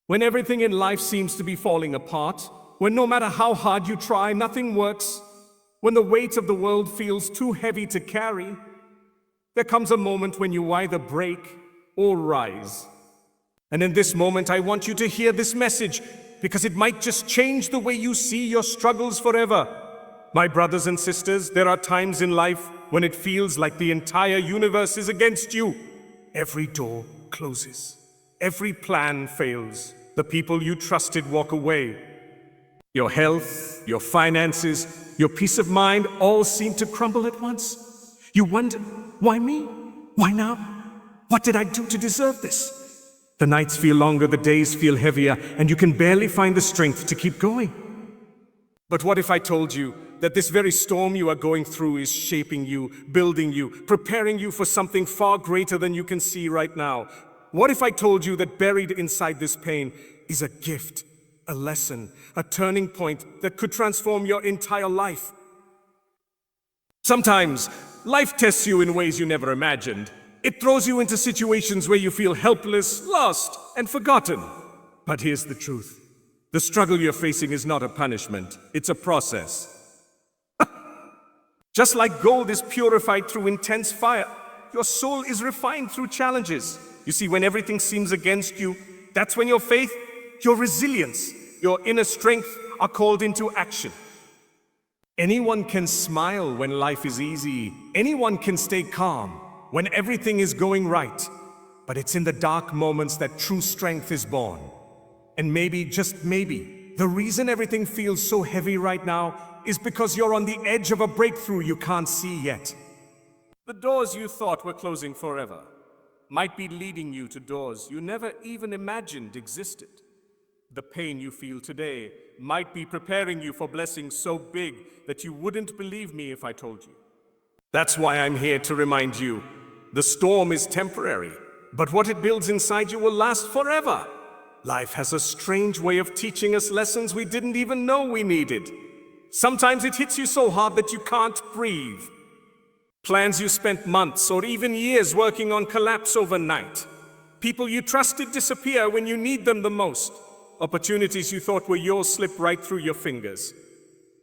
When everything in life seems to be falling apart, when no matter how hard you try, nothing works, when the weight of the world feels too heavy to carry, there comes a moment when you either break or rise. And in this moment, I want you to hear this message because it might just change the way you see your struggles forever. My brothers and sisters, there are times in life when it feels like the entire universe is against you. Every door closes. Every plan fails. The people you trusted walk away. Your health, your finances, your peace of mind all seem to crumble at once. You wonder, why me? Why now? What did I do to deserve this? The nights feel longer, the days feel heavier, and you can barely find the strength to keep going. But what if I told you that this very storm you are going through is shaping you, building you, preparing you for something far greater than you can see right now? What if I told you that buried inside this pain is a gift, a lesson, a turning point that could transform your entire life? Sometimes, life tests you in ways you never imagined. It throws you into situations where you feel helpless, lost, and forgotten. But here's the truth. The struggle you're facing is not a punishment, it's a process. Just like gold is purified through intense fire, your soul is refined through challenges. You see, when everything seems against you, that's when your faith, your resilience, your inner strength are called into action. Anyone can smile when life is easy. Anyone can stay calm when everything is going right. But it's in the dark moments that true strength is born. And maybe, just maybe, the reason everything feels so heavy right now is because you're on the edge of a breakthrough you can't see yet. The doors you thought were closing forever might be leading you to doors you never even imagined existed. The pain you feel today might be preparing you for blessings so big that you wouldn't believe me if I told you. That's why I'm here to remind you, the storm is temporary, but what it builds inside you will last forever. Life has a strange way of teaching us lessons we didn't even know we needed. Sometimes it hits you so hard that you can't breathe. Plans you spent months or even years working on collapse overnight. People you trusted disappear when you need them the most. Opportunities you thought were yours slip right through your fingers.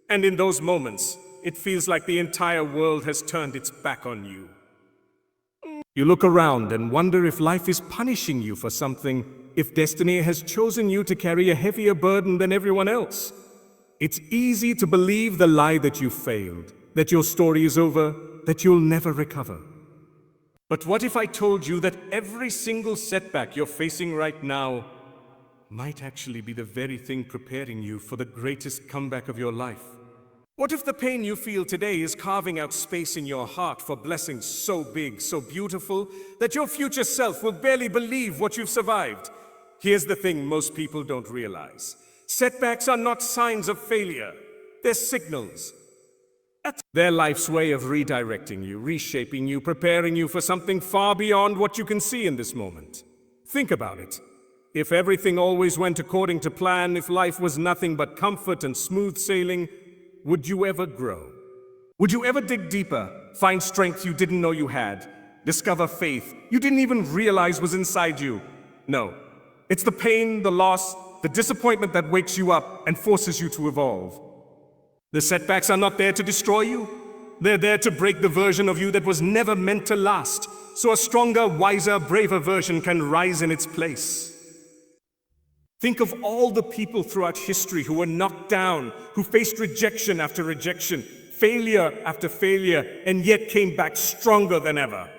And in those moments, it feels like the entire world has turned its back on you. You look around and wonder if life is punishing you for something, if destiny has chosen you to carry a heavier burden than everyone else. It's easy to believe the lie that you failed, that your story is over, that you'll never recover. But what if I told you that every single setback you're facing right now might actually be the very thing preparing you for the greatest comeback of your life? What if the pain you feel today is carving out space in your heart for blessings so big, so beautiful, that your future self will barely believe what you've survived? Here's the thing most people don't realize. Setbacks are not signs of failure. They're signals. They're life's way of redirecting you, reshaping you, preparing you for something far beyond what you can see in this moment. Think about it. If everything always went according to plan, if life was nothing but comfort and smooth sailing, would you ever grow? Would you ever dig deeper, find strength you didn't know you had, discover faith you didn't even realize was inside you? No. It's the pain, the loss, the disappointment that wakes you up and forces you to evolve. The setbacks are not there to destroy you. They're there to break the version of you that was never meant to last, so a stronger, wiser, braver version can rise in its place. Think of all the people throughout history who were knocked down, who faced rejection after rejection, failure after failure, and yet came back stronger than ever.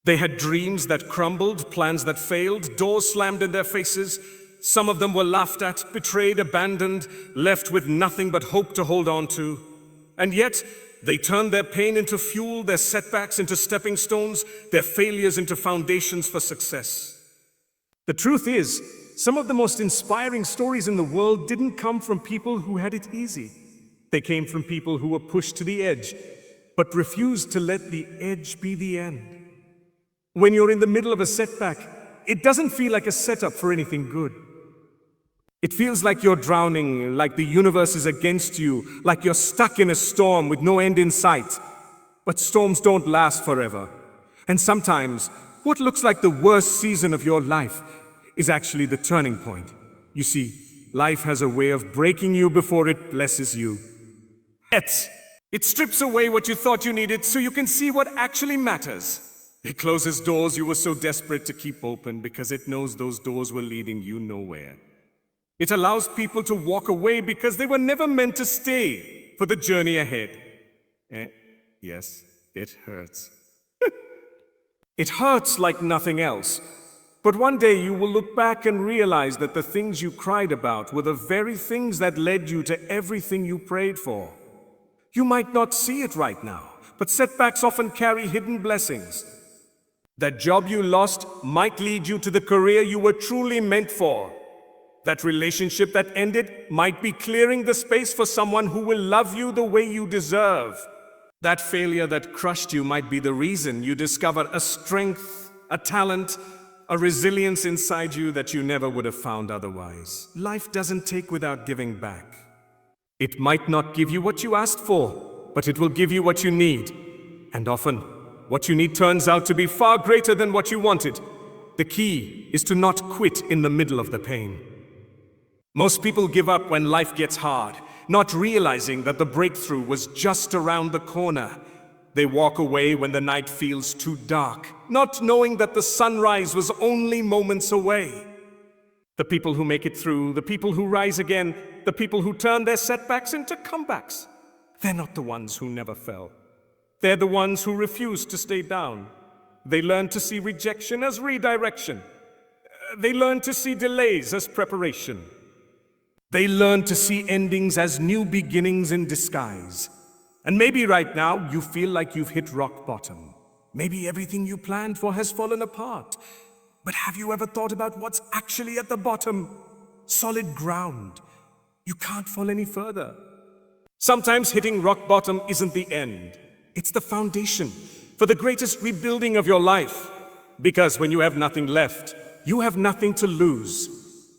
They had dreams that crumbled, plans that failed, doors slammed in their faces. Some of them were laughed at, betrayed, abandoned, left with nothing but hope to hold on to. And yet, they turned their pain into fuel, their setbacks into stepping stones, their failures into foundations for success. The truth is, some of the most inspiring stories in the world didn't come from people who had it easy. They came from people who were pushed to the edge, but refused to let the edge be the end. When you're in the middle of a setback, it doesn't feel like a setup for anything good. It feels like you're drowning, like the universe is against you, like you're stuck in a storm with no end in sight. But storms don't last forever. And sometimes, what looks like the worst season of your life is actually the turning point. You see, life has a way of breaking you before it blesses you. It strips away what you thought you needed so you can see what actually matters. It closes doors you were so desperate to keep open because it knows those doors were leading you nowhere. It allows people to walk away because they were never meant to stay for the journey ahead. Yes, it hurts. It hurts like nothing else. But one day you will look back and realize that the things you cried about were the very things that led you to everything you prayed for. You might not see it right now, but setbacks often carry hidden blessings. That job you lost might lead you to the career you were truly meant for. That relationship that ended might be clearing the space for someone who will love you the way you deserve. That failure that crushed you might be the reason you discover a strength, a talent, a resilience inside you that you never would have found otherwise. Life doesn't take without giving back. It might not give you what you asked for, but it will give you what you need. And often, what you need turns out to be far greater than what you wanted. The key is to not quit in the middle of the pain. Most people give up when life gets hard, not realizing that the breakthrough was just around the corner. They walk away when the night feels too dark, not knowing that the sunrise was only moments away. The people who make it through, the people who rise again, the people who turn their setbacks into comebacks, they're not the ones who never fell. They're the ones who refuse to stay down. They learn to see rejection as redirection. They learn to see delays as preparation. They learn to see endings as new beginnings in disguise. And maybe right now you feel like you've hit rock bottom. Maybe everything you planned for has fallen apart. But have you ever thought about what's actually at the bottom? Solid ground. You can't fall any further. Sometimes hitting rock bottom isn't the end. It's the foundation for the greatest rebuilding of your life. Because when you have nothing left, you have nothing to lose.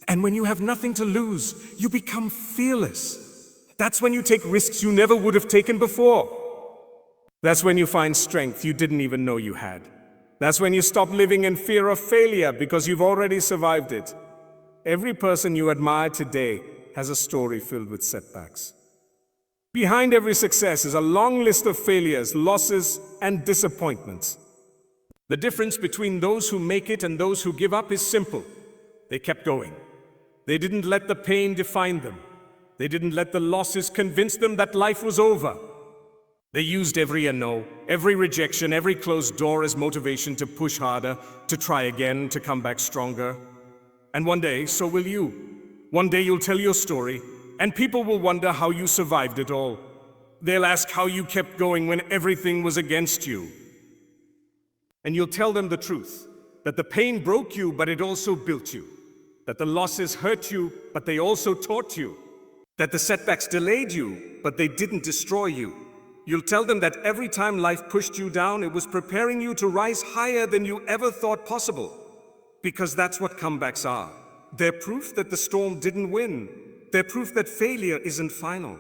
And when you have nothing to lose, you become fearless. That's when you take risks you never would have taken before. That's when you find strength you didn't even know you had. That's when you stop living in fear of failure because you've already survived it. Every person you admire today has a story filled with setbacks. Behind every success is a long list of failures, losses, and disappointments. The difference between those who make it and those who give up is simple. They kept going. They didn't let the pain define them. They didn't let the losses convince them that life was over. They used every no, every rejection, every closed door as motivation to push harder, to try again, to come back stronger. And one day, so will you. One day you'll tell your story, and people will wonder how you survived it all. They'll ask how you kept going when everything was against you. And you'll tell them the truth, that the pain broke you, but it also built you. That the losses hurt you, but they also taught you. That the setbacks delayed you, but they didn't destroy you. You'll tell them that every time life pushed you down, it was preparing you to rise higher than you ever thought possible. Because that's what comebacks are. They're proof that the storm didn't win. They're proof that failure isn't final.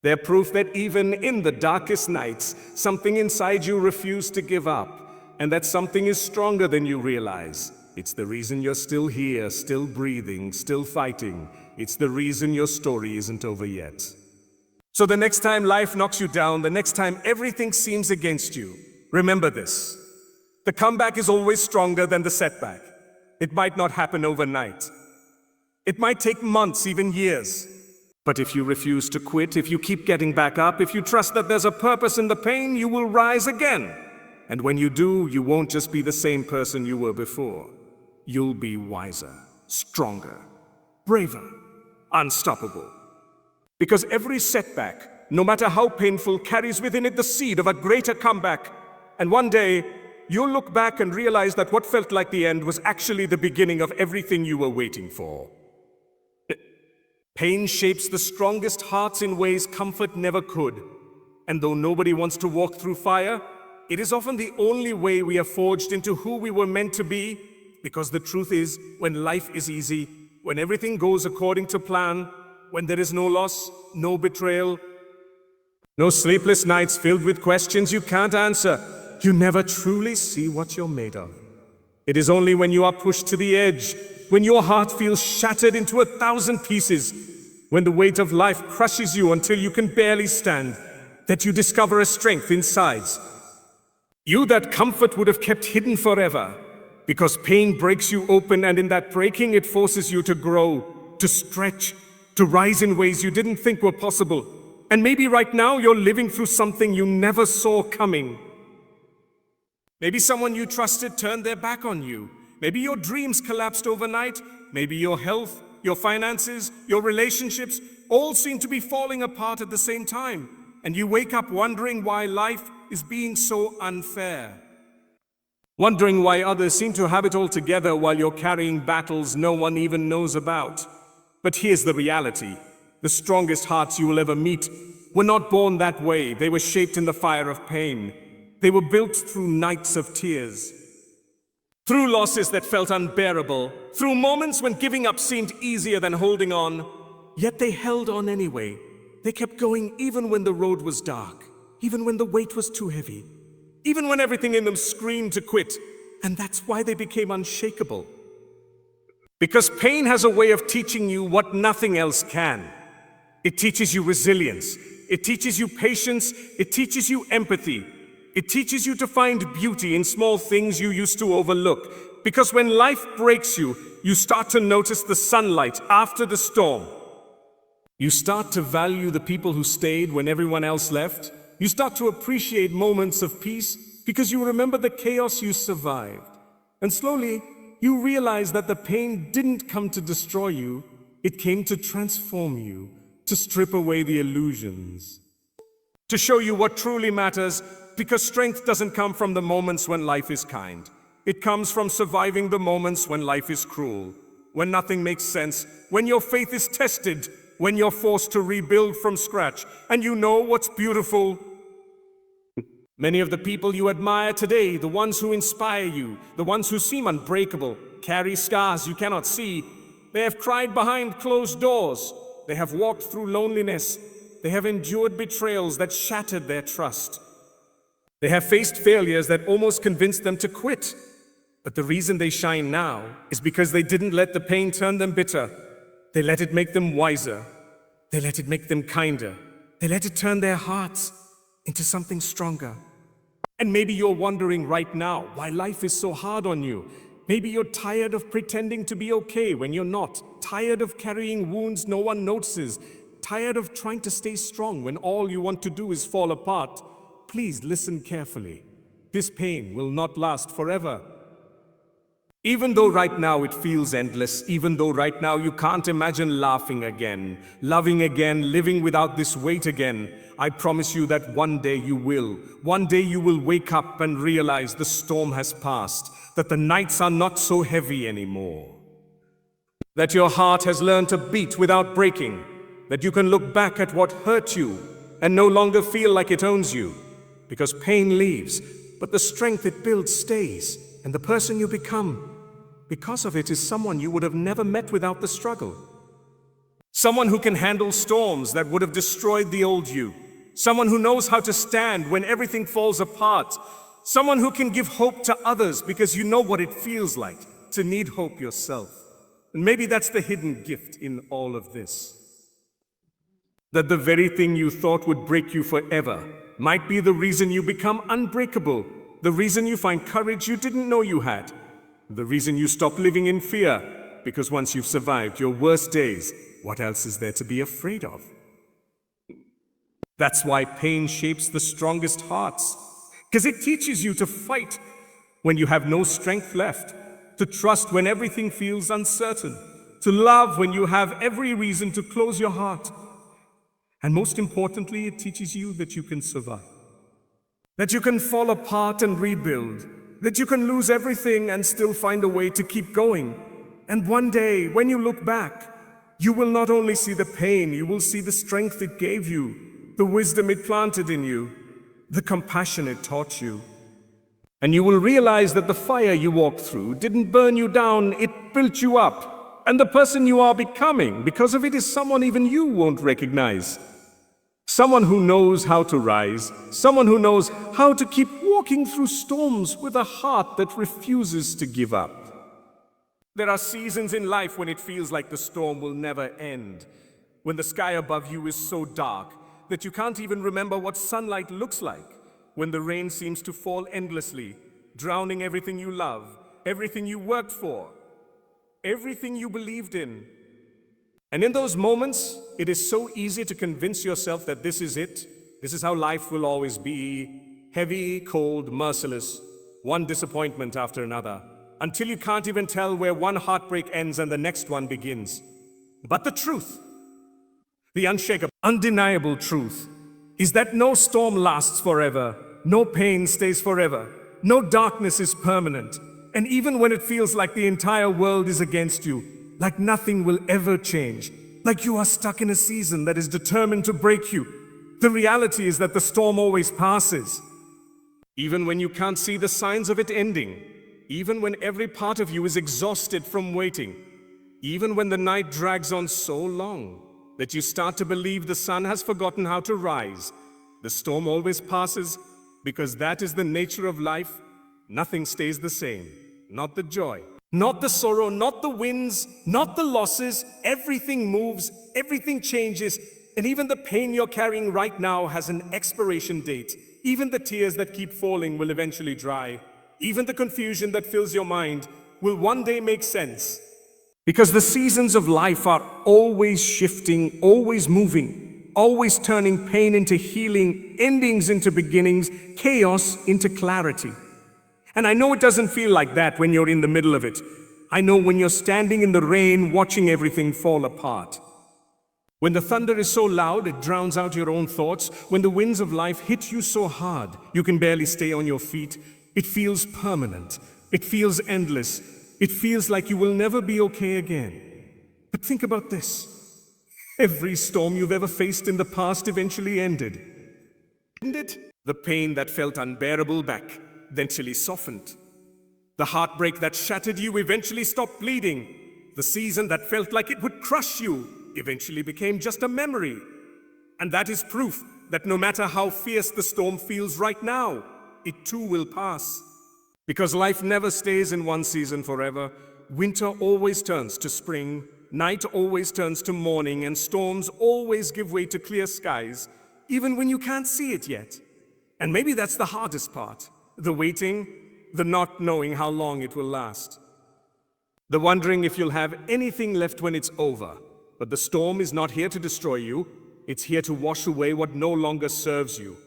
They're proof that even in the darkest nights, something inside you refused to give up, and that something is stronger than you realize. It's the reason you're still here, still breathing, still fighting. It's the reason your story isn't over yet. So the next time life knocks you down, the next time everything seems against you, remember this. The comeback is always stronger than the setback. It might not happen overnight. It might take months, even years. But if you refuse to quit, if you keep getting back up, if you trust that there's a purpose in the pain, you will rise again. And when you do, you won't just be the same person you were before. You'll be wiser, stronger, braver, unstoppable. Because every setback, no matter how painful, carries within it the seed of a greater comeback. And one day, you'll look back and realize that what felt like the end was actually the beginning of everything you were waiting for. Pain shapes the strongest hearts in ways comfort never could. And though nobody wants to walk through fire, it is often the only way we are forged into who we were meant to be. Because the truth is, when life is easy, when everything goes according to plan, when there is no loss, no betrayal, no sleepless nights filled with questions you can't answer, you never truly see what you're made of. It is only when you are pushed to the edge, when your heart feels shattered into 1,000 pieces, when the weight of life crushes you until you can barely stand, that you discover a strength inside. You that comfort would have kept hidden forever, because pain breaks you open, and in that breaking it forces you to grow, to stretch, to rise in ways you didn't think were possible. And maybe right now you're living through something you never saw coming. Maybe someone you trusted turned their back on you. Maybe your dreams collapsed overnight. Maybe your health, your finances, your relationships all seem to be falling apart at the same time. And you wake up wondering why life is being so unfair. Wondering why others seem to have it all together while you're carrying battles no one even knows about. But here's the reality. The strongest hearts you will ever meet were not born that way. They were shaped in the fire of pain. They were built through nights of tears, through losses that felt unbearable, through moments when giving up seemed easier than holding on. Yet they held on anyway. They kept going even when the road was dark, even when the weight was too heavy, even when everything in them screamed to quit. And that's why they became unshakable. Because pain has a way of teaching you what nothing else can. It teaches you resilience. It teaches you patience. It teaches you empathy. It teaches you to find beauty in small things you used to overlook. Because when life breaks you, you start to notice the sunlight after the storm. You start to value the people who stayed when everyone else left. You start to appreciate moments of peace because you remember the chaos you survived. And slowly, you realize that the pain didn't come to destroy you. It came to transform you, to strip away the illusions, to show you what truly matters, because strength doesn't come from the moments when life is kind. It comes from surviving the moments when life is cruel, when nothing makes sense, when your faith is tested, when you're forced to rebuild from scratch. And you know what's beautiful? Many of the people you admire today, the ones who inspire you, the ones who seem unbreakable, carry scars you cannot see. They have cried behind closed doors. They have walked through loneliness. They have endured betrayals that shattered their trust. They have faced failures that almost convinced them to quit. But the reason they shine now is because they didn't let the pain turn them bitter. They let it make them wiser. They let it make them kinder. They let it turn their hearts into something stronger. And maybe you're wondering right now why life is so hard on you. Maybe you're tired of pretending to be okay when you're not. Tired of carrying wounds no one notices. Tired of trying to stay strong when all you want to do is fall apart. Please listen carefully. This pain will not last forever. Even though right now it feels endless, even though right now you can't imagine laughing again, loving again, living without this weight again, I promise you that one day you will. One day you will wake up and realize the storm has passed, that the nights are not so heavy anymore, that your heart has learned to beat without breaking, that you can look back at what hurt you and no longer feel like it owns you, because pain leaves, but the strength it builds stays, and the person you become, because of it, is someone you would have never met without the struggle. Someone who can handle storms that would have destroyed the old you. Someone who knows how to stand when everything falls apart. Someone who can give hope to others because you know what it feels like to need hope yourself. And maybe that's the hidden gift in all of this. That the very thing you thought would break you forever might be the reason you become unbreakable. The reason you find courage you didn't know you had. The reason you stop living in fear. Because once you've survived your worst days, what else is there to be afraid of? That's why pain shapes the strongest hearts. Because it teaches you to fight when you have no strength left, to trust when everything feels uncertain, to love when you have every reason to close your heart. And most importantly, it teaches you that you can survive, that you can fall apart and rebuild, that you can lose everything and still find a way to keep going. And one day, when you look back, you will not only see the pain, you will see the strength it gave you, the wisdom it planted in you, the compassion it taught you. And you will realize that the fire you walked through didn't burn you down, it built you up. And the person you are becoming because of it is someone even you won't recognize. Someone who knows how to rise, someone who knows how to keep walking through storms with a heart that refuses to give up. There are seasons in life when it feels like the storm will never end, when the sky above you is so dark that you can't even remember what sunlight looks like, when the rain seems to fall endlessly, drowning everything you love, everything you worked for, everything you believed in. And in those moments, it is so easy to convince yourself that this is it. This is how life will always be. Heavy, cold, merciless, one disappointment after another, until you can't even tell where one heartbreak ends and the next one begins. But the truth, the unshakable, undeniable truth, is that no storm lasts forever, no pain stays forever, no darkness is permanent. And even when it feels like the entire world is against you, like nothing will ever change, like you are stuck in a season that is determined to break you, the reality is that the storm always passes. Even when you can't see the signs of it ending, even when every part of you is exhausted from waiting, even when the night drags on so long that you start to believe the sun has forgotten how to rise, the storm always passes, because that is the nature of life. Nothing stays the same. Not the joy, not the sorrow, not the wins, not the losses. Everything moves, everything changes, and even the pain you're carrying right now has an expiration date. Even the tears that keep falling will eventually dry. Even the confusion that fills your mind will one day make sense. Because the seasons of life are always shifting, always moving, always turning pain into healing, endings into beginnings, chaos into clarity. And I know it doesn't feel like that when you're in the middle of it. I know when you're standing in the rain, watching everything fall apart. When the thunder is so loud, it drowns out your own thoughts. When the winds of life hit you so hard, you can barely stay on your feet. It feels permanent. It feels endless. It feels like you will never be okay again. But think about this. Every storm you've ever faced in the past eventually ended. Didn't it? The pain that felt unbearable back eventually softened. The heartbreak that shattered you eventually stopped bleeding. The season that felt like it would crush you eventually became just a memory. And that is proof that no matter how fierce the storm feels right now, it too will pass. Because life never stays in one season forever. Winter always turns to spring, night always turns to morning, and storms always give way to clear skies, even when you can't see it yet. And maybe that's the hardest part. The waiting, the not knowing how long it will last. The wondering if you'll have anything left when it's over. But the storm is not here to destroy you. It's here to wash away what no longer serves you.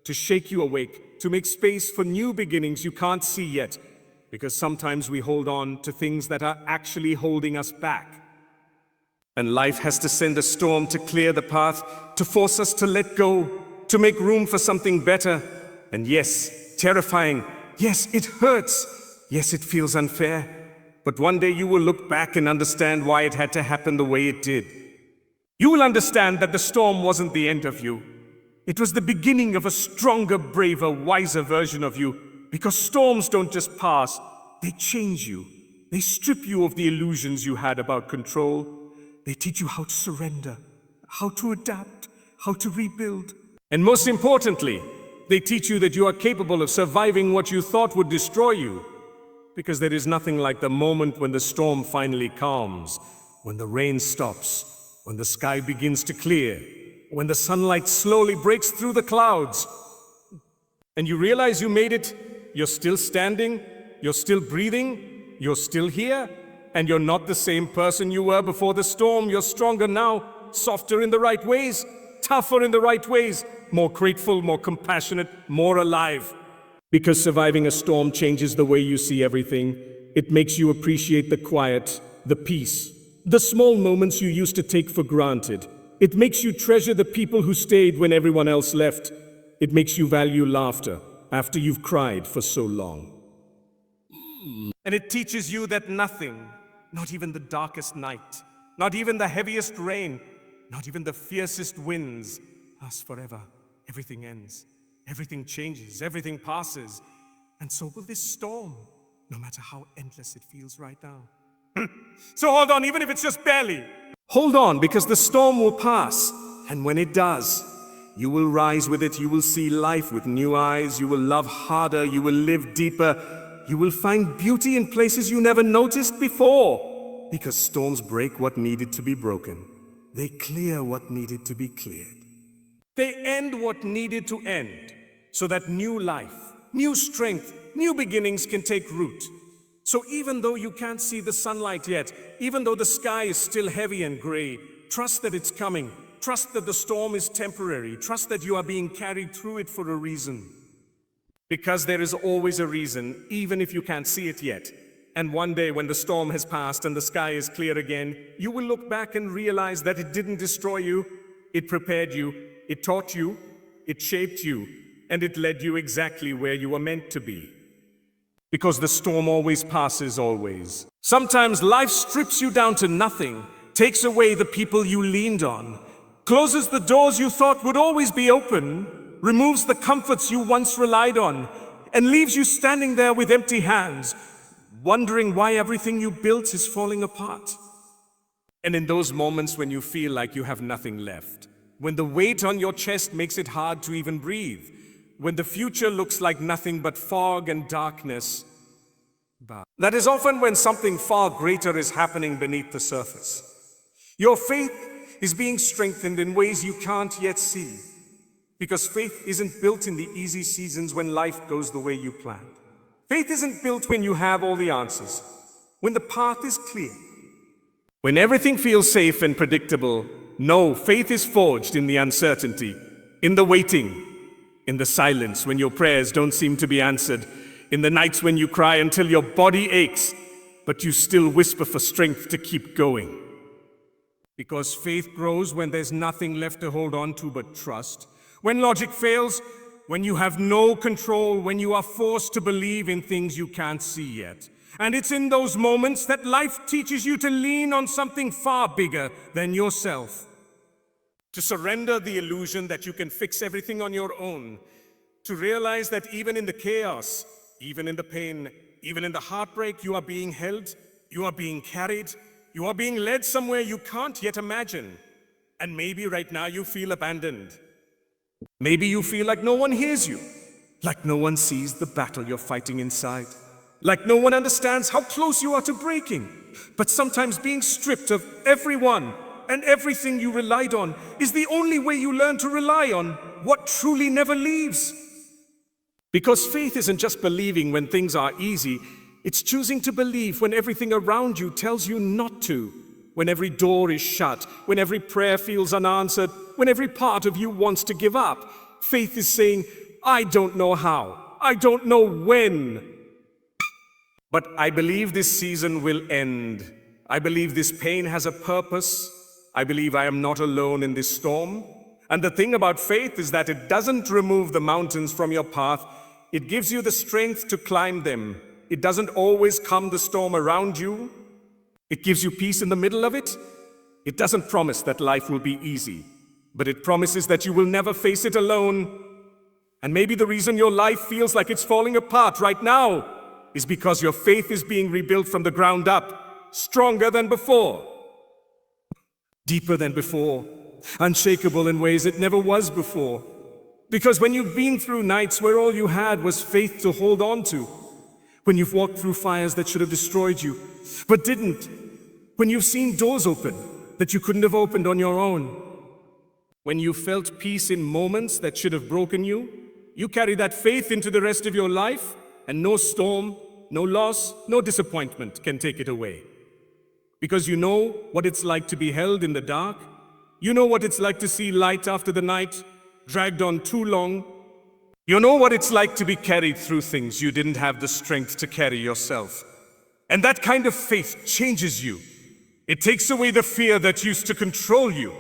To shake you awake, to make space for new beginnings you can't see yet. Because sometimes we hold on to things that are actually holding us back. And life has to send a storm to clear the path, to force us to let go, to make room for something better. And yes, terrifying. Yes, it hurts. Yes, it feels unfair. But one day you will look back and understand why it had to happen the way it did. You will understand that the storm wasn't the end of you. It was the beginning of a stronger, braver, wiser version of you. Because storms don't just pass, they change you. They strip you of the illusions you had about control. They teach you how to surrender, how to adapt, how to rebuild. And most importantly, they teach you that you are capable of surviving what you thought would destroy you. Because there is nothing like the moment when the storm finally calms, when the rain stops, when the sky begins to clear, when the sunlight slowly breaks through the clouds. And you realize you made it, you're still standing, you're still breathing, you're still here, and you're not the same person you were before the storm. You're stronger now, softer in the right ways, tougher in the right ways, more grateful, more compassionate, more alive. Because surviving a storm changes the way you see everything. It makes you appreciate the quiet, the peace, the small moments you used to take for granted. It makes you treasure the people who stayed when everyone else left. It makes you value laughter after you've cried for so long. And it teaches you that nothing, not even the darkest night, not even the heaviest rain, not even the fiercest winds, lasts forever. Everything ends. Everything changes, everything passes. And so will this storm, no matter how endless it feels right now. So hold on, even if it's just barely. Hold on, because the storm will pass. And when it does, you will rise with it. You will see life with new eyes. You will love harder. You will live deeper. You will find beauty in places you never noticed before. Because storms break what needed to be broken. They clear what needed to be cleared. They end what needed to end, so that new life, new strength, new beginnings can take root. So even though you can't see the sunlight yet, even though the sky is still heavy and gray, trust that it's coming. Trust that the storm is temporary. Trust that you are being carried through it for a reason. Because there is always a reason, even if you can't see it yet. And one day when the storm has passed and the sky is clear again, you will look back and realize that it didn't destroy you. It prepared you, it taught you, it shaped you, and it led you exactly where you were meant to be. Because the storm always passes, always. Sometimes life strips you down to nothing, takes away the people you leaned on, closes the doors you thought would always be open, removes the comforts you once relied on, and leaves you standing there with empty hands, wondering why everything you built is falling apart. And in those moments when you feel like you have nothing left, when the weight on your chest makes it hard to even breathe, when the future looks like nothing but fog and darkness, that is often when something far greater is happening beneath the surface. Your faith is being strengthened in ways you can't yet see, because faith isn't built in the easy seasons when life goes the way you planned. Faith isn't built when you have all the answers, when the path is clear, when everything feels safe and predictable. No, faith is forged in the uncertainty, in the waiting, in the silence when your prayers don't seem to be answered, in the nights when you cry until your body aches, but you still whisper for strength to keep going. Because faith grows when there's nothing left to hold on to but trust. When logic fails, when you have no control, when you are forced to believe in things you can't see yet. And it's in those moments that life teaches you to lean on something far bigger than yourself. To surrender the illusion that you can fix everything on your own. To realize that even in the chaos, even in the pain, even in the heartbreak, you are being held, you are being carried, you are being led somewhere you can't yet imagine. And maybe right now you feel abandoned. Maybe you feel like no one hears you, like no one sees the battle you're fighting inside, like no one understands how close you are to breaking. But sometimes being stripped of everyone and everything you relied on is the only way you learn to rely on what truly never leaves. Because faith isn't just believing when things are easy, it's choosing to believe when everything around you tells you not to, when every door is shut, when every prayer feels unanswered, when every part of you wants to give up. Faith is saying, I don't know how, I don't know when, but I believe this season will end. I believe this pain has a purpose. I believe I am not alone in this storm. And the thing about faith is that it doesn't remove the mountains from your path. It gives you the strength to climb them. It doesn't always calm the storm around you. It gives you peace in the middle of it. It doesn't promise that life will be easy, but it promises that you will never face it alone. And maybe the reason your life feels like it's falling apart right now is because your faith is being rebuilt from the ground up, stronger than before, deeper than before, unshakable in ways it never was before. Because when you've been through nights where all you had was faith to hold on to, when you've walked through fires that should have destroyed you, but didn't, when you've seen doors open that you couldn't have opened on your own, when you felt peace in moments that should have broken you, you carry that faith into the rest of your life, and no storm, no loss, no disappointment can take it away. Because you know what it's like to be held in the dark. You know what it's like to see light after the night dragged on too long. You know what it's like to be carried through things you didn't have the strength to carry yourself. And that kind of faith changes you. It takes away the fear that used to control you.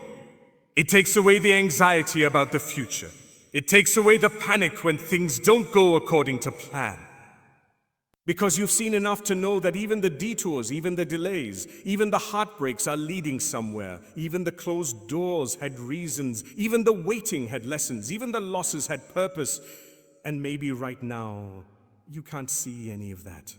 It takes away the anxiety about the future. It takes away the panic when things don't go according to plan. Because you've seen enough to know that even the detours, even the delays, even the heartbreaks are leading somewhere. Even the closed doors had reasons. Even the waiting had lessons. Even the losses had purpose. And maybe right now, you can't see any of that.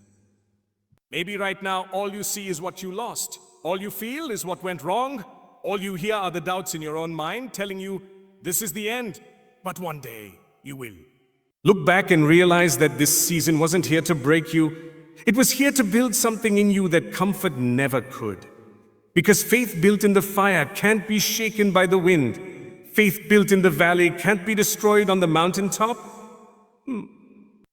Maybe right now, all you see is what you lost. All you feel is what went wrong. All you hear are the doubts in your own mind telling you, this is the end. But one day, you will. Look back and realize that this season wasn't here to break you. It was here to build something in you that comfort never could. Because faith built in the fire can't be shaken by the wind. Faith built in the valley can't be destroyed on the mountaintop.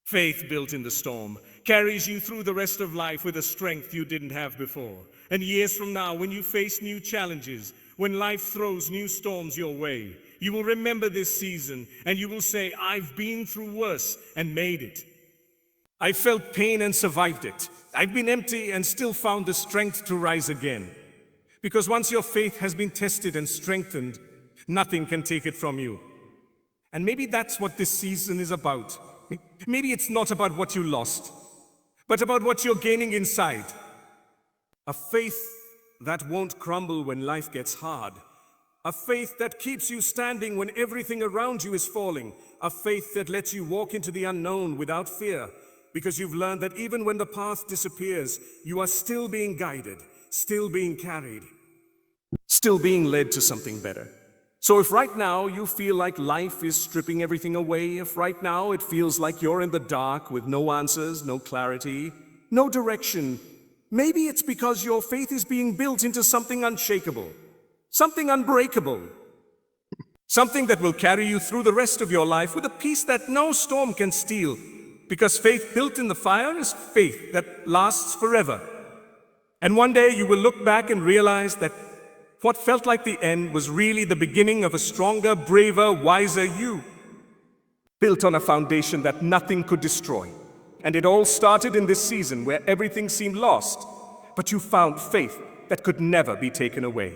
Faith built in the storm carries you through the rest of life with a strength you didn't have before. And years from now, when you face new challenges, when life throws new storms your way, you will remember this season and you will say, I've been through worse and made it. I felt pain and survived it. I've been empty and still found the strength to rise again. Because once your faith has been tested and strengthened, nothing can take it from you. And maybe that's what this season is about. Maybe it's not about what you lost, but about what you're gaining inside. A faith that won't crumble when life gets hard. A faith that keeps you standing when everything around you is falling. A faith that lets you walk into the unknown without fear, because you've learned that even when the path disappears, you are still being guided, still being carried, still being led to something better. So if right now you feel like life is stripping everything away, if right now it feels like you're in the dark with no answers, no clarity, no direction, maybe it's because your faith is being built into something unshakable, something unbreakable, something that will carry you through the rest of your life with a peace that no storm can steal. Because faith built in the fire is faith that lasts forever. And one day you will look back and realize that what felt like the end was really the beginning of a stronger, braver, wiser you, built on a foundation that nothing could destroy. And it all started in this season where everything seemed lost, but you found faith that could never be taken away.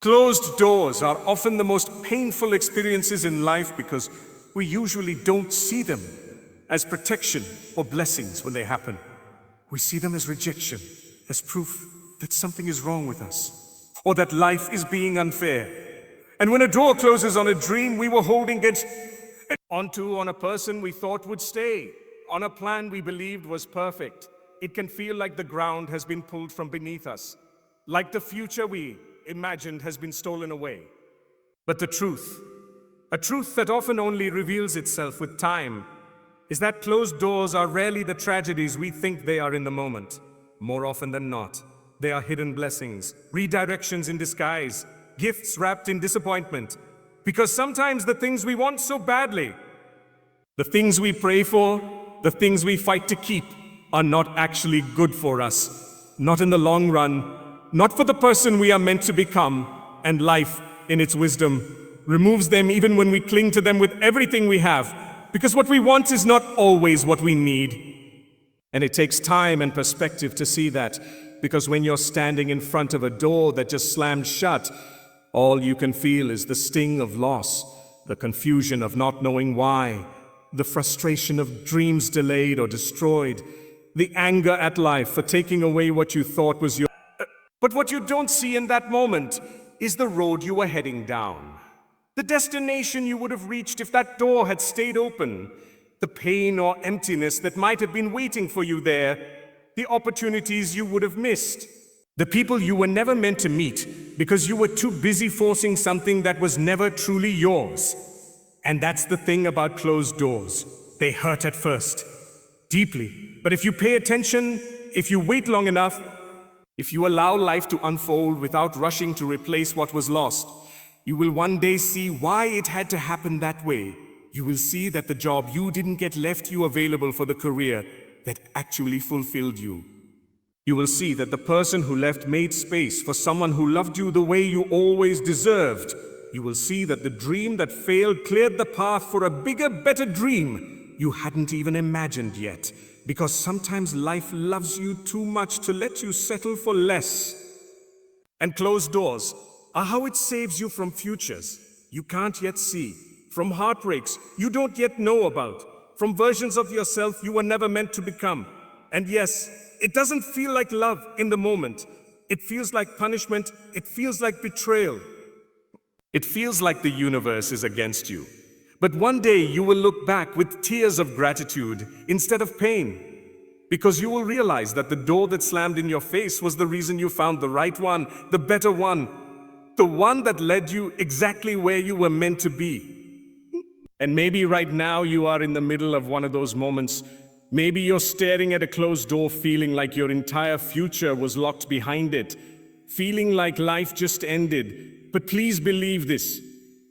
Closed doors are often the most painful experiences in life because we usually don't see them as protection or blessings when they happen. We see them as rejection, as proof that something is wrong with us, or that life is being unfair. And when a door closes on a dream we were holding on a person we thought would stay, on a plan we believed was perfect, it can feel like the ground has been pulled from beneath us, like the future we imagined has been stolen away. But the truth, a truth that often only reveals itself with time, is that closed doors are rarely the tragedies we think they are in the moment. More often than not, they are hidden blessings, redirections in disguise, gifts wrapped in disappointment. Because sometimes the things we want so badly, the things we pray for, the things we fight to keep, are not actually good for us. Not in the long run, not for the person we are meant to become. And life, in its wisdom, removes them even when we cling to them with everything we have. Because what we want is not always what we need. And it takes time and perspective to see that. Because when you're standing in front of a door that just slammed shut, all you can feel is the sting of loss, the confusion of not knowing why, the frustration of dreams delayed or destroyed, the anger at life for taking away what you thought was yours. But what you don't see in that moment is the road you were heading down, the destination you would have reached if that door had stayed open, the pain or emptiness that might have been waiting for you there, the opportunities you would have missed, the people you were never meant to meet because you were too busy forcing something that was never truly yours. And that's the thing about closed doors. They hurt at first, deeply. But if you pay attention, if you wait long enough, if you allow life to unfold without rushing to replace what was lost, you will one day see why it had to happen that way. You will see that the job you didn't get left you available for the career that actually fulfilled you. You will see that the person who left made space for someone who loved you the way you always deserved. You will see that the dream that failed cleared the path for a bigger, better dream you hadn't even imagined yet. Because sometimes life loves you too much to let you settle for less. And closed doors are how it saves you from futures you can't yet see, from heartbreaks you don't yet know about, from versions of yourself you were never meant to become. And yes, it doesn't feel like love in the moment. It feels like punishment. It feels like betrayal. It feels like the universe is against you. But one day you will look back with tears of gratitude instead of pain. Because you will realize that the door that slammed in your face was the reason you found the right one, the better one, the one that led you exactly where you were meant to be. And maybe right now you are in the middle of one of those moments. Maybe you're staring at a closed door, feeling like your entire future was locked behind it, feeling like life just ended. But please believe this.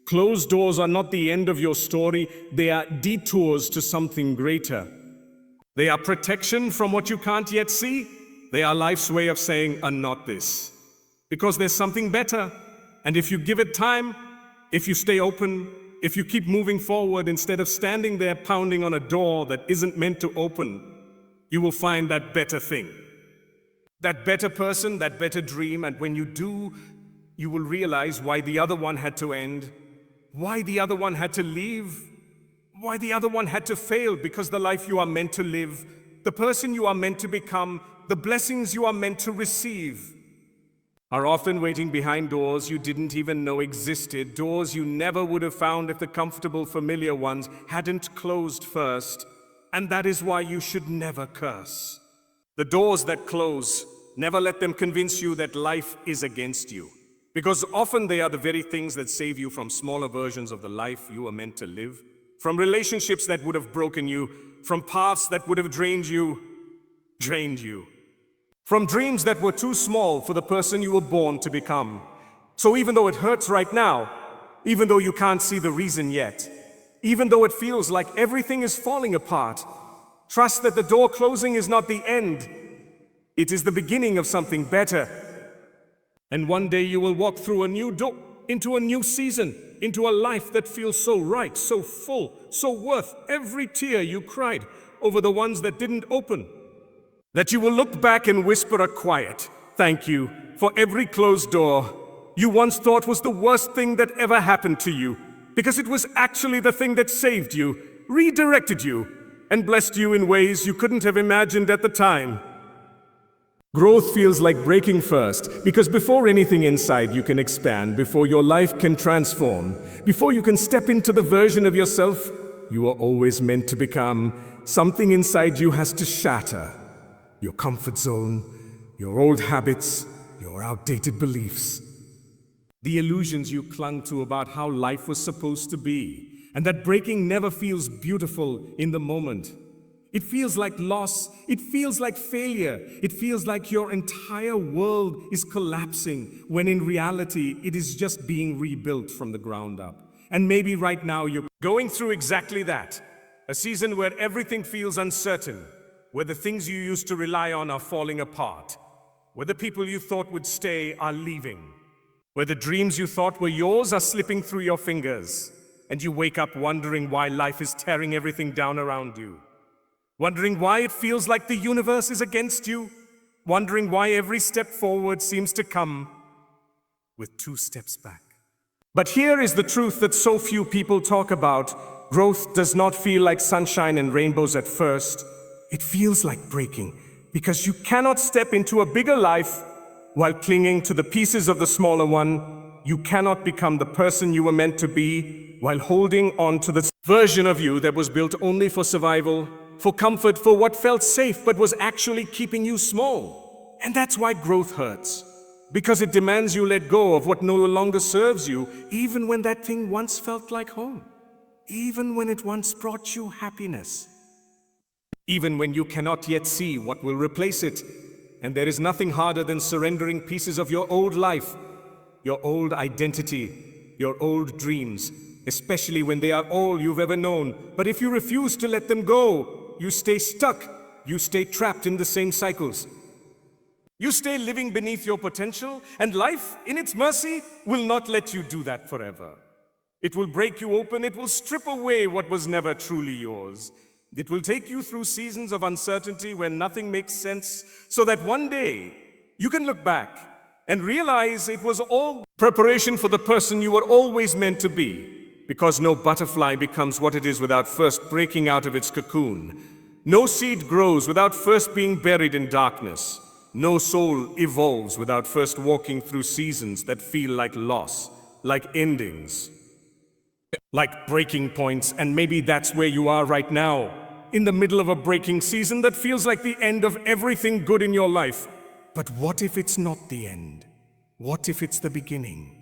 Closed doors are not the end of your story. They are detours to something greater. They are protection from what you can't yet see. They are life's way of saying, not this. Because there's something better. And if you give it time, if you stay open, if you keep moving forward instead of standing there pounding on a door that isn't meant to open, you will find that better thing. That better person, that better dream. And when you do, you will realize why the other one had to end, why the other one had to leave, why the other one had to fail, because the life you are meant to live, the person you are meant to become, the blessings you are meant to receive, are often waiting behind doors you didn't even know existed, doors you never would have found if the comfortable, familiar ones hadn't closed first. And that is why you should never curse. The doors that close, never let them convince you that life is against you. Because often they are the very things that save you from smaller versions of the life you are meant to live, from relationships that would have broken you, from paths that would have drained you, from dreams that were too small for the person you were born to become. So even though it hurts right now, even though you can't see the reason yet, even though it feels like everything is falling apart, trust that the door closing is not the end. It is the beginning of something better. And one day you will walk through a new door, into a new season, into a life that feels so right, so full, so worth every tear you cried over the ones that didn't open. That you will look back and whisper a quiet thank you for every closed door you once thought was the worst thing that ever happened to you, because it was actually the thing that saved you, redirected you, and blessed you in ways you couldn't have imagined at the time. Growth feels like breaking first, because before anything inside you can expand, before your life can transform, before you can step into the version of yourself you are always meant to become, something inside you has to shatter. Your comfort zone, your old habits, your outdated beliefs. The illusions you clung to about how life was supposed to be, and that breaking never feels beautiful in the moment. It feels like loss, it feels like failure, it feels like your entire world is collapsing, when in reality it is just being rebuilt from the ground up. And maybe right now you're going through exactly that, a season where everything feels uncertain, where the things you used to rely on are falling apart, where the people you thought would stay are leaving, where the dreams you thought were yours are slipping through your fingers, and you wake up wondering why life is tearing everything down around you, wondering why it feels like the universe is against you, wondering why every step forward seems to come with 2 steps back. But here is the truth that so few people talk about. Growth does not feel like sunshine and rainbows at first. It feels like breaking, because you cannot step into a bigger life while clinging to the pieces of the smaller one. You cannot become the person you were meant to be while holding on to the version of you that was built only for survival, for comfort, for what felt safe but was actually keeping you small. And that's why growth hurts, because it demands you let go of what no longer serves you, even when that thing once felt like home, even when it once brought you happiness. Even when you cannot yet see what will replace it. And there is nothing harder than surrendering pieces of your old life, your old identity, your old dreams, especially when they are all you've ever known. But if you refuse to let them go, you stay stuck, you stay trapped in the same cycles. You stay living beneath your potential, and life, in its mercy, will not let you do that forever. It will break you open, it will strip away what was never truly yours. It will take you through seasons of uncertainty where nothing makes sense, so that one day you can look back and realize it was all preparation for the person you were always meant to be. Because no butterfly becomes what it is without first breaking out of its cocoon. No seed grows without first being buried in darkness. No soul evolves without first walking through seasons that feel like loss, like endings, like breaking points. And maybe that's where you are right now, in the middle of a breaking season that feels like the end of everything good in your life. But what if it's not the end? What if it's the beginning?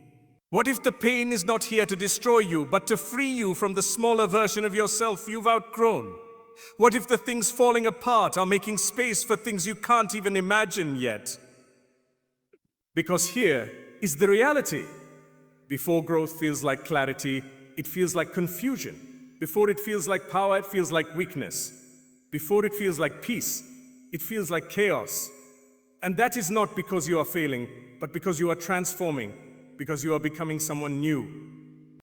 What if the pain is not here to destroy you, but to free you from the smaller version of yourself you've outgrown? What if the things falling apart are making space for things you can't even imagine yet? Because here is the reality. Before growth feels like clarity, it feels like confusion. Before it feels like power, it feels like weakness. Before it feels like peace, it feels like chaos. And that is not because you are failing, but because you are transforming, because you are becoming someone new,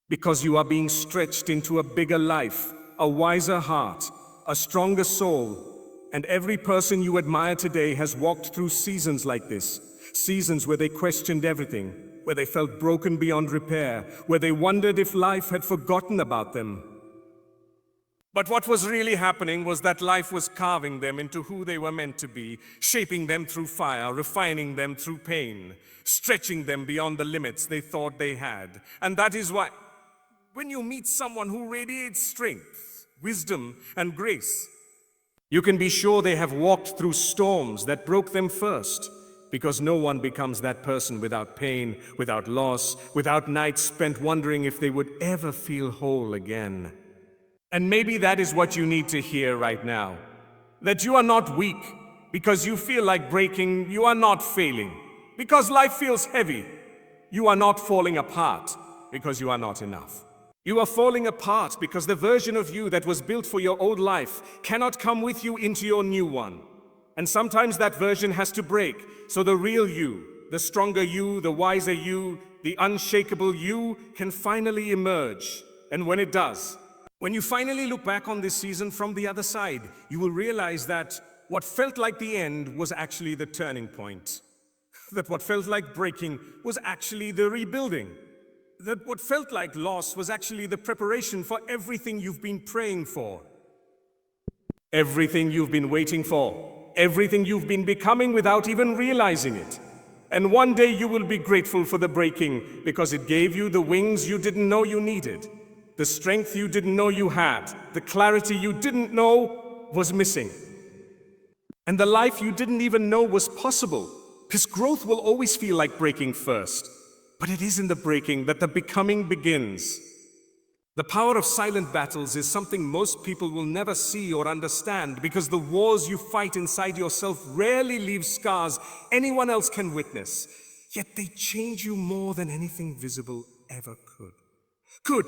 because you are being stretched into a bigger life, a wiser heart, a stronger soul. And every person you admire today has walked through seasons like this, seasons where they questioned everything, where they felt broken beyond repair, where they wondered if life had forgotten about them. But what was really happening was that life was carving them into who they were meant to be, shaping them through fire, refining them through pain, stretching them beyond the limits they thought they had. And that is why, when you meet someone who radiates strength, wisdom, and grace, you can be sure they have walked through storms that broke them first, because no one becomes that person without pain, without loss, without nights spent wondering if they would ever feel whole again. And maybe that is what you need to hear right now. That you are not weak because you feel like breaking, you are not failing because life feels heavy. You are not falling apart because you are not enough. You are falling apart because the version of you that was built for your old life cannot come with you into your new one. And sometimes that version has to break, so the real you, the stronger you, the wiser you, the unshakable you can finally emerge. And when it does, when you finally look back on this season from the other side, you will realize that what felt like the end was actually the turning point. That what felt like breaking was actually the rebuilding. That what felt like loss was actually the preparation for everything you've been praying for. Everything you've been waiting for. Everything you've been becoming without even realizing it. And one day you will be grateful for the breaking because it gave you the wings you didn't know you needed. The strength you didn't know you had, the clarity you didn't know was missing, and the life you didn't even know was possible. Because growth will always feel like breaking first, but it is in the breaking that the becoming begins. The power of silent battles is something most people will never see or understand because the wars you fight inside yourself rarely leave scars anyone else can witness, yet they change you more than anything visible ever could.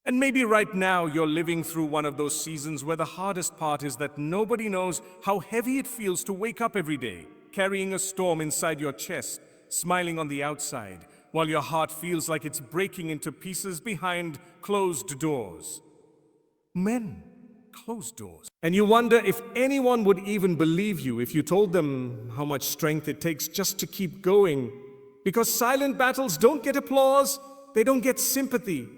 And maybe right now you're living through one of those seasons where the hardest part is that nobody knows how heavy it feels to wake up every day, carrying a storm inside your chest, smiling on the outside, while your heart feels like it's breaking into pieces behind closed doors. Men, closed doors. And you wonder if anyone would even believe you if you told them how much strength it takes just to keep going. Because silent battles don't get applause, they don't get sympathy.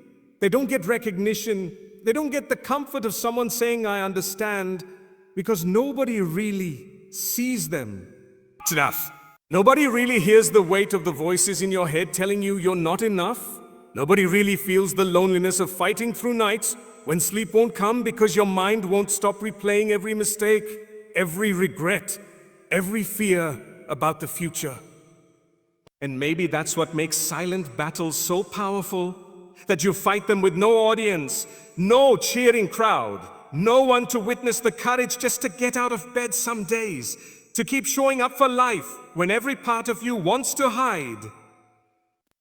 They don't get recognition. They don't get the comfort of someone saying, I understand, because nobody really sees them. It's enough. Nobody really hears the weight of the voices in your head telling you you're not enough. Nobody really feels the loneliness of fighting through nights when sleep won't come because your mind won't stop replaying every mistake, every regret, every fear about the future. And maybe that's what makes silent battles so powerful. That you fight them with no audience, no cheering crowd, no one to witness the courage just to get out of bed some days, to keep showing up for life when every part of you wants to hide,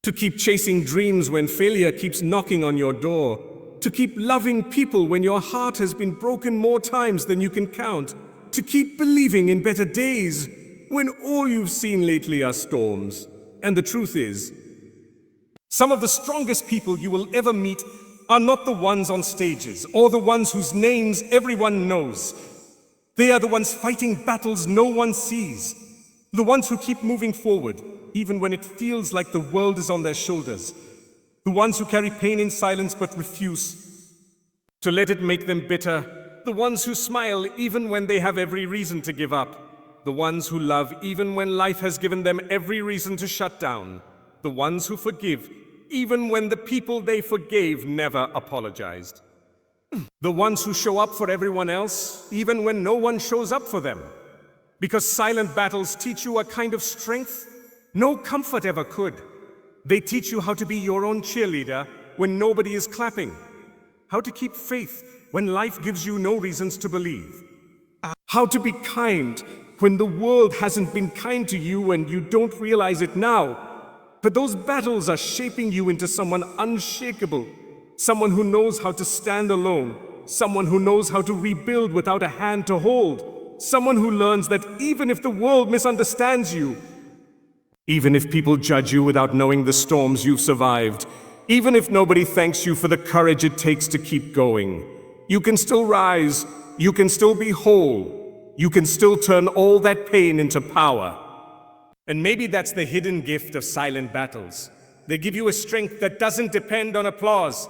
to keep chasing dreams when failure keeps knocking on your door, to keep loving people when your heart has been broken more times than you can count, to keep believing in better days when all you've seen lately are storms. And the truth is, some of the strongest people you will ever meet are not the ones on stages or the ones whose names everyone knows. They are the ones fighting battles no one sees. The ones who keep moving forward, even when it feels like the world is on their shoulders. The ones who carry pain in silence but refuse to let it make them bitter. The ones who smile even when they have every reason to give up. The ones who love even when life has given them every reason to shut down. The ones who forgive, even when the people they forgave never apologized. The ones who show up for everyone else, even when no one shows up for them. Because silent battles teach you a kind of strength no comfort ever could. They teach you how to be your own cheerleader when nobody is clapping, how to keep faith when life gives you no reasons to believe, how to be kind when the world hasn't been kind to you and you don't realize it now. But those battles are shaping you into someone unshakable, someone who knows how to stand alone, someone who knows how to rebuild without a hand to hold, someone who learns that even if the world misunderstands you, even if people judge you without knowing the storms you've survived, even if nobody thanks you for the courage it takes to keep going, you can still rise, you can still be whole, you can still turn all that pain into power. And maybe that's the hidden gift of silent battles. They give you a strength that doesn't depend on applause,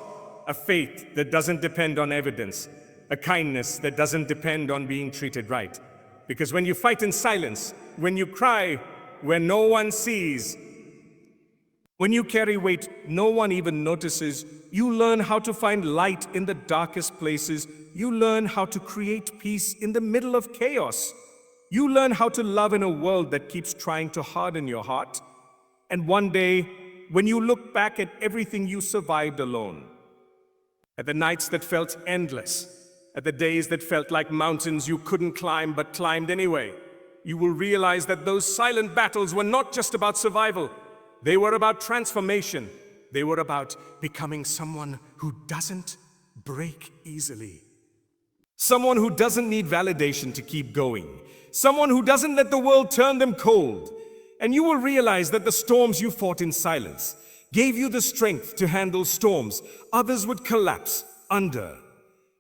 a faith that doesn't depend on evidence, a kindness that doesn't depend on being treated right. Because when you fight in silence, when you cry where no one sees, when you carry weight no one even notices, you learn how to find light in the darkest places. You learn how to create peace in the middle of chaos. You learn how to love in a world that keeps trying to harden your heart. And one day, when you look back at everything you survived alone, at the nights that felt endless, at the days that felt like mountains you couldn't climb but climbed anyway, you will realize that those silent battles were not just about survival. They were about transformation. They were about becoming someone who doesn't break easily. Someone who doesn't need validation to keep going. Someone who doesn't let the world turn them cold. And you will realize that the storms you fought in silence gave you the strength to handle storms others would collapse under.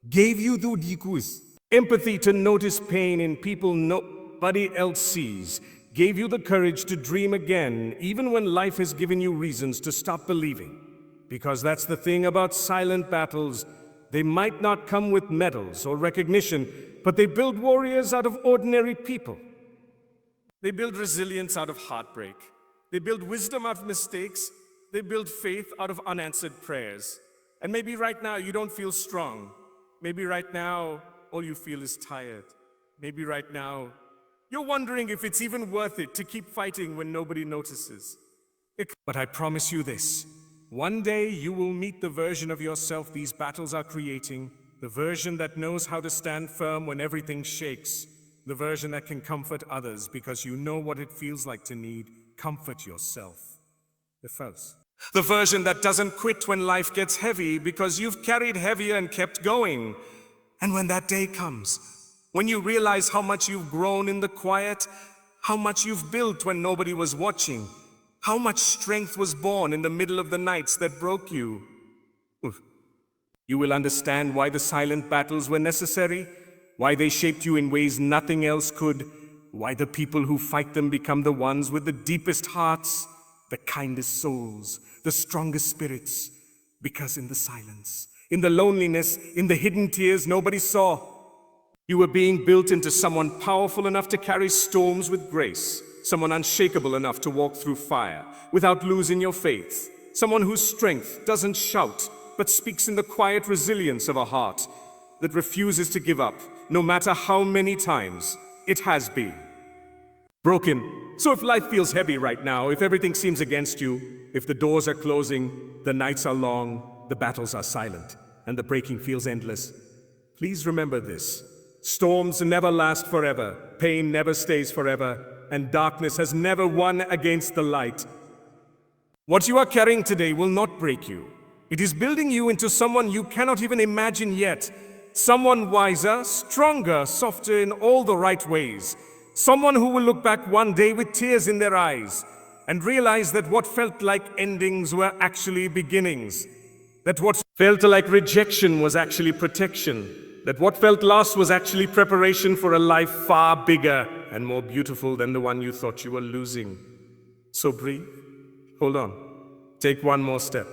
Gave you the dikus, empathy to notice pain in people nobody else sees. Gave you the courage to dream again, even when life has given you reasons to stop believing. Because that's the thing about silent battles. They might not come with medals or recognition, but they build warriors out of ordinary people. They build resilience out of heartbreak. They build wisdom out of mistakes. They build faith out of unanswered prayers. And maybe right now you don't feel strong. Maybe right now all you feel is tired. Maybe right now you're wondering if it's even worth it to keep fighting when nobody notices. But I promise you this. One day you will meet the version of yourself these battles are creating, the version that knows how to stand firm when everything shakes, the version that can comfort others because you know what it feels like to need comfort yourself. The version that doesn't quit when life gets heavy because you've carried heavier and kept going. And when that day comes, when you realize how much you've grown in the quiet, how much you've built when nobody was watching, how much strength was born in the middle of the nights that broke you, you will understand why the silent battles were necessary, why they shaped you in ways nothing else could, why the people who fight them become the ones with the deepest hearts, the kindest souls, the strongest spirits. Because in the silence, in the loneliness, in the hidden tears nobody saw, you were being built into someone powerful enough to carry storms with grace, someone unshakable enough to walk through fire without losing your faith, someone whose strength doesn't shout but speaks in the quiet resilience of a heart that refuses to give up, no matter how many times it has been broken. So if life feels heavy right now, if everything seems against you, if the doors are closing, the nights are long, the battles are silent, and the breaking feels endless, please remember this. Storms never last forever, pain never stays forever, and darkness has never won against the light. What you are carrying today will not break you. It is building you into someone you cannot even imagine yet. Someone wiser, stronger, softer in all the right ways. Someone who will look back one day with tears in their eyes and realize that what felt like endings were actually beginnings. That what felt like rejection was actually protection. That what felt lost was actually preparation for a life far bigger and more beautiful than the one you thought you were losing. So breathe, hold on, take one more step.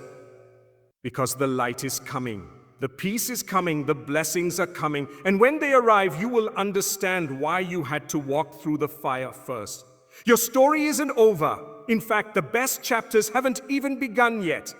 Because the light is coming, the peace is coming, the blessings are coming, and when they arrive, you will understand why you had to walk through the fire first. Your story isn't over. In fact, the best chapters haven't even begun yet.